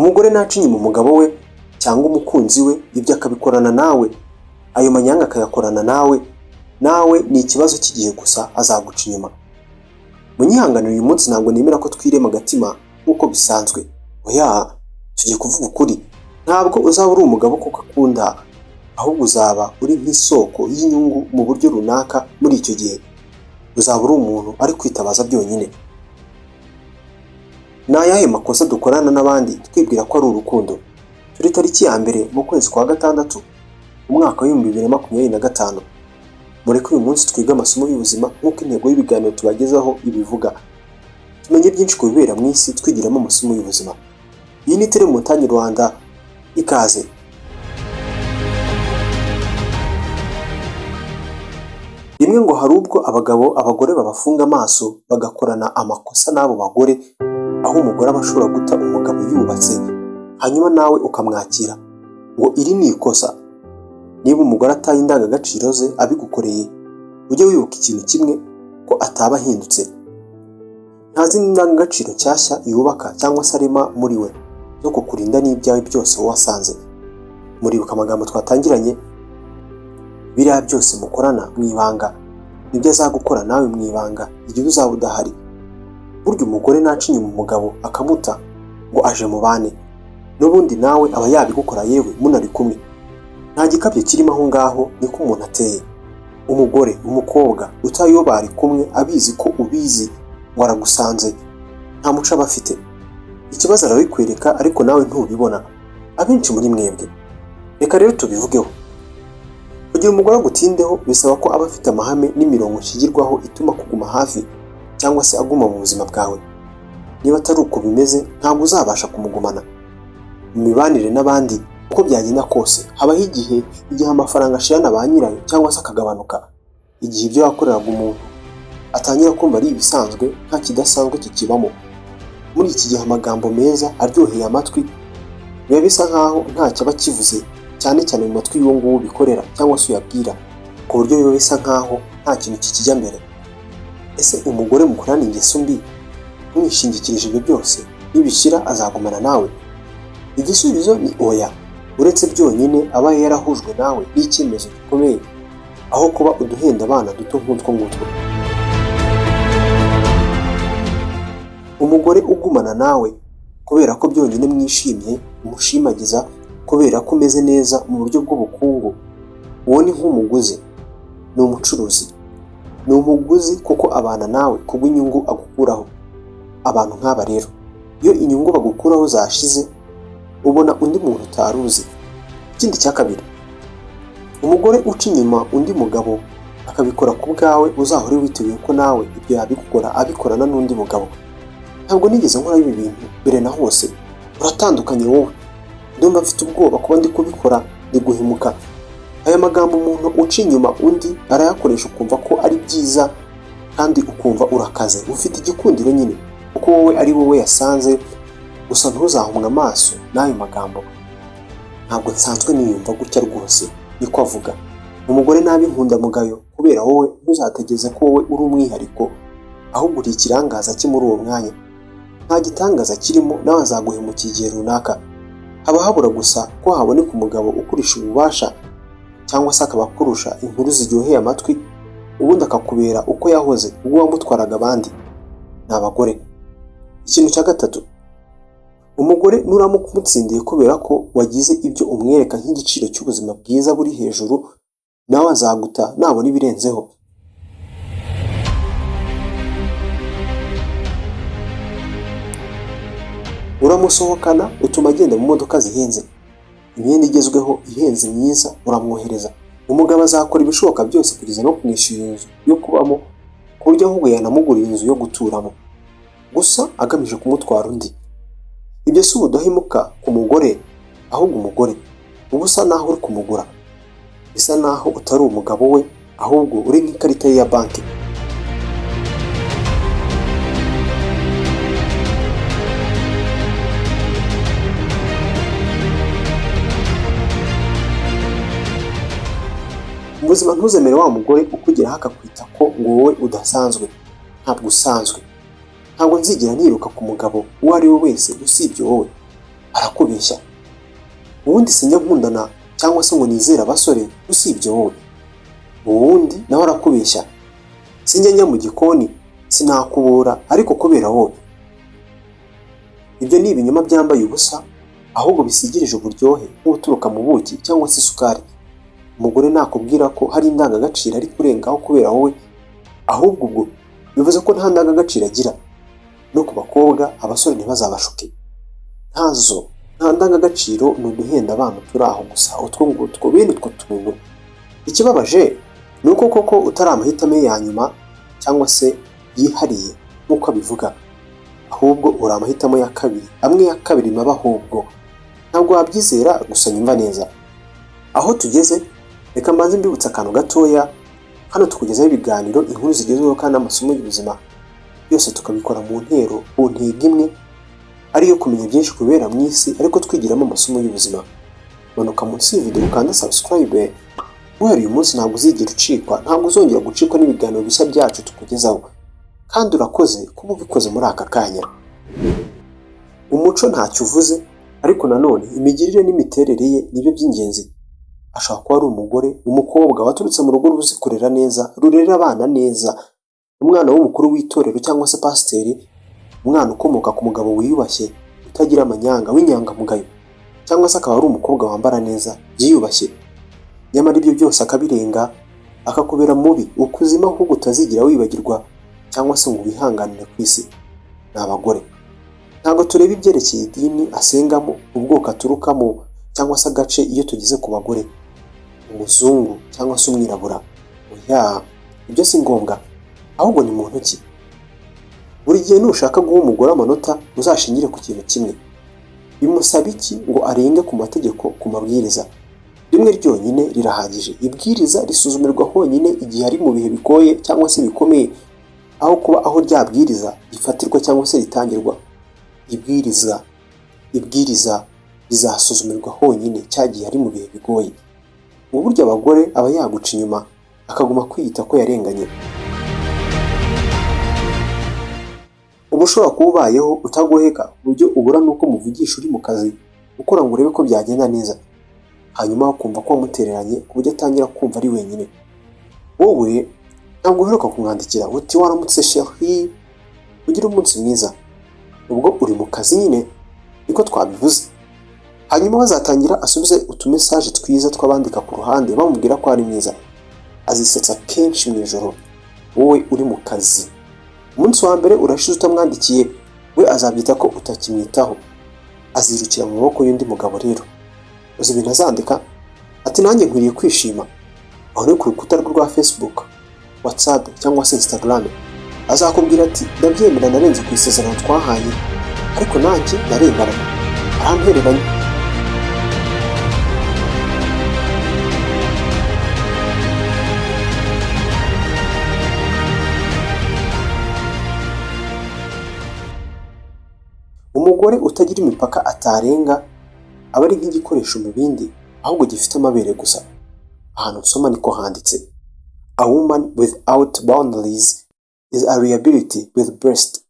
Umugore naca inyuma umugabo we cyangwa umukunzi we, ibyo akabikorana nawe, ayo manyanga akayakorana nawe ni ikibazo cy'igihe gusa azaguca inyuma. Munyihanganire uyu munsi ntabwo nemera ko twirema agatima nk'uko bisanzwe. Oya, tugiye kuvuga ukuri. Ntabwo uzaba uri umugabo kuko akunda, ahubwo uzaba uri nk'isoko y'inyungu mu buryo runaka. Muri icyo gihe uzaba uri umuntu ari kwitabaza byonyine. Ni ayahe makosa dukorana n'abandi twibwira ko ari urukundo? Turi tariki ya mbere mu kwezi kwa gatandatu umwaka wa 2025. Mureke uyu munsi twiga amasomo y'ubuzima nk'uko intego y'ibiganiro tubagezaho ibivuga. Tumenye byinshi ku bibera mu isi twigiramo amasomo y'ubuzima. Iyi ni Tele Montagne Rwanda, ikaze. Rimwe ngo hari ubwo abagore babafunga amaso bagakorana amakosa n'abo bagore, aho umugore aba ashobora guta umugabo yubatse hanyuma nawe ukamwakira ngo iri ni ikosa. Niba umugore ataye indangagaciro ze abigukoreye, ujye wibuka ikintu kimwe, ko ataba ahindutse. Nta zindi ndangagaciro nshyashya yubaka cyangwa se arema muri we zo kukurinda n'ibyawe byose wasanze. Muribuka amagambo twatangiranye? Biriya byose mukorana mu ibanga nibyo azagukora nawe mu ibanga igihe uzaba udahari. Burya umugore naca inyuma umugabo akamuta ngo aje mubane, n'ubundi nawe aba yabigukora yewe munari kumwe. Nta gikabyo kirimo aho ngaho, niko umuntu ateye. Umugore, umukobwa utayo bari kumwe abizi ko ubizi ngo aragusanze, nta muco aba afite. Ikibazo arabikwereka ariko nawe ntubibona, abenshi muri mwebwe. Reka rero tubivugeho. Kugira umugore agutindeho bisaba ko aba afite amahame n'imirongo nshingirwaho ituma kuguma hafi cyangwa se aguma mu buzima bwawe. Niba atari uko bimeze, ntabwo uzabasha kumugumana. Mu mibanire n'abandi uko byagenda kose, habaho igihe amafaranga ashirana ba nyirayo cyangwa se akagabanuka. Igihe ibyo yakoreraga umuntu atangira kumva ari ibisanzwe, nta kidasanzwe kikibamo. Muri iki gihe amagambo meza aryoheye amatwi biba bisa nkaho ntacyo aba kivuze, cyane cyane mu matwi y'uwo nguwo bikorera cyangwa se uyabwira, ku buryo biba bisa nkaho nta kintu kikijya mbere. Ese umugore mukorana ingeso mbi mwishingikirije ibyo byose, nibishira azagumana nawe? Igisubizo ni oya. Uretse byonyine aba yarahujwe nawe n'icyemezo gikomeye, aho kuba uduhenda abana duto nk'utwo ngutwo. Umugore ugumana nawe kubera ko byonyine mwishimye, umushimagiza kubera ko umeze neza mu buryo bw'ubukungu, uwo ni nk'umuguzi, ni umucuruzi. Ni umuguzi kuko abana nawe kubw'inyungu agukuraho. Abantu nk'aba rero, iyo inyungu bagukuraho zashize, ubona undi muntu utaruzi. Ikindi cya kabiri, umugore uca inyuma undi mugabo akabikora ku bwawe, uzahore witeguye ko nawe ibyo yabikora abikorana n'undi mugabo. Ntabwo nigeze nkora ibi bintu mbere na hose, uratandukanye wowe. Ndumva mfite ubwoba kuba ndi kubikora, ndi guhemuka. Aya magambo umuntu uca inyuma undi arayakoresha ukumva ko ari byiza, kandi ukumva urakaze, ufite igikundiro nyine kuko wowe ari wowe yasanze. Gusa ntuzahumwe amaso n'ayo magambo. Ntabwo nsanzwe niyumva gutya rwose, niko avuga. Umugore nabi nkundamugayo kubera wowe, ntuzategeze ko wowe uri umwihariko, ahubwo uri ikirangaza cye muri uwo mwanya. Nta gitangaza kirimo, nawe azaguhemukira igihe runaka. Haba habura gusa ko haboneka umugabo ukurisha ububasha, cyangwa se akaba akurusha inkuru ziryoheye amatwi, ubundi akakubera uko yahoze ubwo wamutwaraga abandi. Ni abagore. Ikintu cya gatatu, umugore nuramuka umutsindiye kubera ko wagize ibyo umwereka nk'igiciro cy'ubuzima bwiza buri hejuru, nawe azaguta nabona ibirenzeho. Uramusohokana, utuma agenda mu modoka zihenze, imyenda igezweho ihenze myiza uramwohereza. Umugabo azakora ibishoboka byose kugeza no kumwishyura inzu yo kubamo, ku buryo ahubwo yanamugurira inzu yo guturamo, gusa agamije kumutwara undi. Ibyo si ubudahemuka ku mugore, ahubwo umugore uba usa naho uri kumugura. Bisa naho utari umugabo we, ahubwo uri nk'ikarita ye ya banki. Mu buzima ntuzemere wa mugore ukugeraho akakwita ko ngo wowe udasanzwe. Ntabwo usanzwe. Ntabwo nzigera niruka ku mugabo uwo ari we wese usibye wowe. arakubeshya. Ubundi sinjya nkundana cyangwa se ngo nizere abasore usibye wowe. Ubundi nawe arakubeshya. Sinjya njya mu gikoni sinakubura ariko kubera wowe. Ibyo ni ibinyoma byambaye ubusa, ahubwo bisigirije uburyohe nk'uturuka mu buki cyangwa se isukari. Umugore nakubwira ko hari indangagaciro ari kurengaho kubera wowe, ahubwo ubwo bivuze ko nta ndangagaciro agira. No ku bakobwa abasore ntibazabashuke. Ntazo, nta ndangagaciro, ni uduhenda abana turi aho gusa, utwo ngutwo bene utwo tuntu. Ikibabaje ni uko koko utari amahitamo ya nyuma cyangwa se yihariye nk'uko abivuga, ahubwo uri amahitamo ya kabiri, amwe ya kabiri maba. Ahubwo ntabwo wabyizera, gusa nyumva neza aho tugeze. Reka mbanze mbibutsa akantu gatoya. Hano tukugezaho ibiganiro, inkuru zigezweho kandi amasomo y'ubuzima, byose tukabikora mu ntego imwe, ariyo kumenya byinshi kubera mu isi ariko twigiramo amasomo y'ubuzima. Manuka munsi y'iyi video ukanda subscribe. Guhera uyu munsi ntabwo uzigera ucikwa, ntabwo uzongera gucikwa n'ibiganiro bishya byacu tukugezaho, kandi urakoze kuba ubikoze muri aka kanya. Umuco ntacyo uvuze, ariko nanone imigirire n'imiterere ye nibyo by'ingenzi. Ashobora kuba ari umugore, umukobwa waturutse mu rugo ruzi kurera neza, rurera abana neza, umwana w'umukuru w'itorero cyangwa se pasiteri, umwana ukomoka ku mugabo wiyubashye utagira amanyanga, w'inyangamugayo, cyangwa se akaba ari umukobwa wambara neza byiyubashye. Nyamara ibyo byose akabirenga, akakubera mubi, ukuzima ahubwo utazigira wibagirwa cyangwa se ngo wihanganire ku isi. Ni abagore. Ntabwo tureba ibyerekeye idini asengamo, ubwoko aturukamo cyangwa se agace iyo tugeze ku bagore, umuzungu cyangwa se umwirabura. Oya, ibyo si ngombwa, ahubwo ni muntu ki. Buri gihe nushaka guha umugore amanota uzashingire ku kintu kimwe. Bimusaba iki ngo arenge ku mategeko, ku mabwiriza? Rimwe ryonyine rirahagije. Ibwiriza risuzumirwa honyine igihe ari mu bihe bigoye cyangwa se bikomeye, aho kuba aho ryabwiriza rifatirwa cyangwa se ritangirwa. Ibwiriza rizasuzumirwa honyine cyagiye ari mu bihe bigoye. Mu buryo abagore aba yaguca inyuma akaguma kwiyita ko yarenganye. Ubu ushobora kuba ubayeho utagoheka ku buryo ubura nuko muvugisha uri mu kazi ukora ngo urebe ko byagenda neza, hanyuma ukumva ko wamutereranye ku buryo atangira kumva ari wenyine. Wowe ntabwo uheruka kumwandikira uti waramutse chérie, ugira umunsi mwiza. Ubwo uri mu kazi nyine, niko twabivuze. Hanyuma bazatangira asubize utumesaje twiza tw'abandika ku ruhande bamubwira ko ari mwiza. Azisetsa kenshi mu ijoro, wowe uri mu kazi. Umunsi wa mbere urashize utamwandikiye, we azabyita ko utakimwitaho. Azirukira mu maboko y'undi mugabo. Rero uzi ibintu azandika, ati nanjye nkwiriye kwishima. Aho ni ku rukuta rwa Facebook, WhatsApp cyangwa se Instagram. Azakubwira ati ndabyemera, narenze ku isezerano twahanye, ariko nanjye narengana, arampereranye. Umugore utagira imipaka atarenga aba ari nk'igikoresho mu bindi, ahubwo gifite amabere gusa. Ahantu nsoma niko handitse, a woman without boundaries is a liability with breast.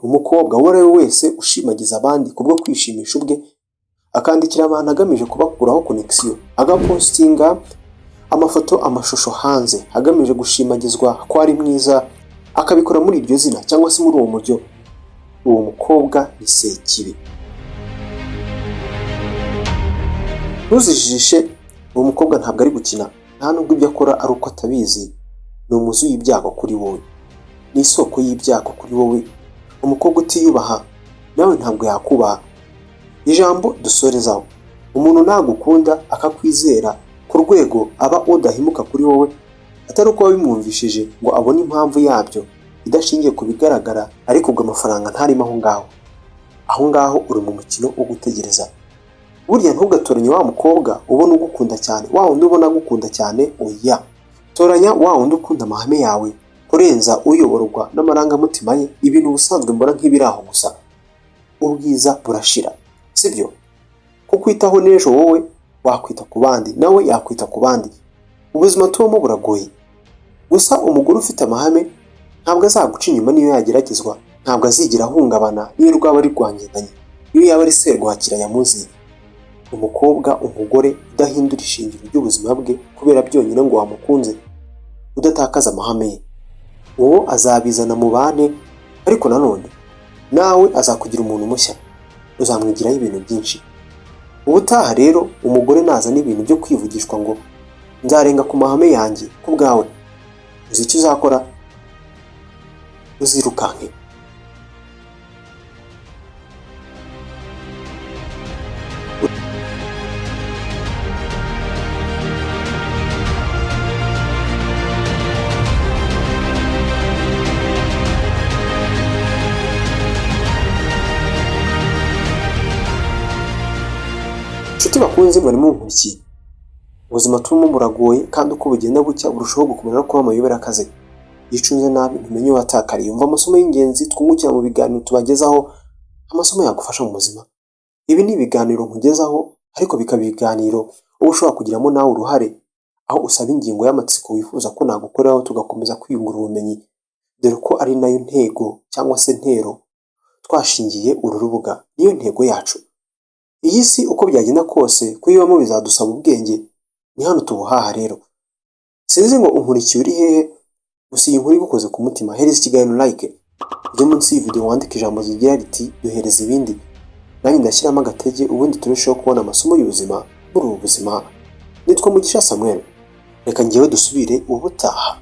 Umukobwa uwo ari we wese ushimagiza abandi kubwo kwishimisha ubwe, akandikira abantu agamije kubakuraho connection, agapostinga amafoto, amashusho hanze agamije gushimagizwa ko ari mwiza, akabikora muri iryo zina cyangwa se muri uwo muryo, uwo mukobwa ni sekibi. Ntuzijishe, uwo mukobwa ntabwo ari gukina, nta nubwo ibyo akora ari uko atabizi. Ni umuzi w'ibyago kuri wowe, ni isoko y'ibyago kuri wowe. Umukobwa utiyubaha nawe ntabwo yakubaha. Ijambo dusorezaho, umuntu nagukunda akakwizera ku rwego aba udahimuka kuri wowe, atari uko wabimwumvishije ngo abone impamvu yabyo idashingiye ku bigaragara, ariko ubwo amafaranga ntarimo aho ngaho uri mu mukino wo gutegereza. Burya ntugatoranye wa mukobwa ubona ugukunda cyane, wa wundi ubona agukunda cyane. Oya, toranya wa wundi ukunda amahame yawe kurenza uyoborwa n'amarangamutima ye. Ibintu ubusanzwe mbona nk'ibiraho gusa. Ubwiza burashira, sibyo? Kukwitaho n'ejo wowe wakwita ku bandi, nawe yakwita ku bandi. Ubuzima tubamo buragoye. Gusa umugore ufite amahame ntabwo azaguca inyuma niyo yageragezwa, ntabwo azigera ahungabana niyo rwaba rwangendanye, niyo yaba ari serwakira yamuziye. Umukobwa, umugore udahindura ishingiro ry'ubuzima bwe kubera byonyine ngo wamukunze, udatakaza amahame ye, uwo azabizana mu bane, ariko nanone nawe azakugira umuntu mushya, uzamwigiraho ibintu byinshi. Ubutaha rero umugore nazana ibintu byo kwivugishwa ngo nzarenga ku mahame yanjye ku bwawe, uzi icyo uzakora? Uzirukanke. Inshuti bakunze mwari munkurikiye, ubuzima turimo buragoye kandi uko bugenda bucya burushaho gukomera no kuba amayobera akaze. Iyo ucunze nabi ntumenye watakariye. Umva amasomo y'ingenzi twungukira mu biganiro tubagezaho, amasomo yagufasha mu buzima. Ibi ni ibiganiro nkugezaho, ariko bikaba ibiganiro uba ushobora kugiramo nawe uruhare, aho usaba ingingo y'amatsiko wifuza ko nagukoreraho tugakomeza kwiyungura ubumenyi, dore ko ari nayo ntego cyangwa se ntero twashingiye uru rubuga, niyo ntego yacu. Iyi si uko byagenda kose kuyibamo bizadusaba ubwenge, ni hano tubuhaha rero. Sinzi ngo unkurikiye uri hehe, gusa iyi nkuru igukoze ku mutima, hereza ikiganiro like, ujye munsi y'iyi video wandike ijambo zigira riti duhereza ibindi, nanjye ndashyiramo agatege ubundi turusheho kubona amasomo y'ubuzima muri ubu buzima. Nitwa Mugisha Samuel, reka njyewe dusubire ubutaha.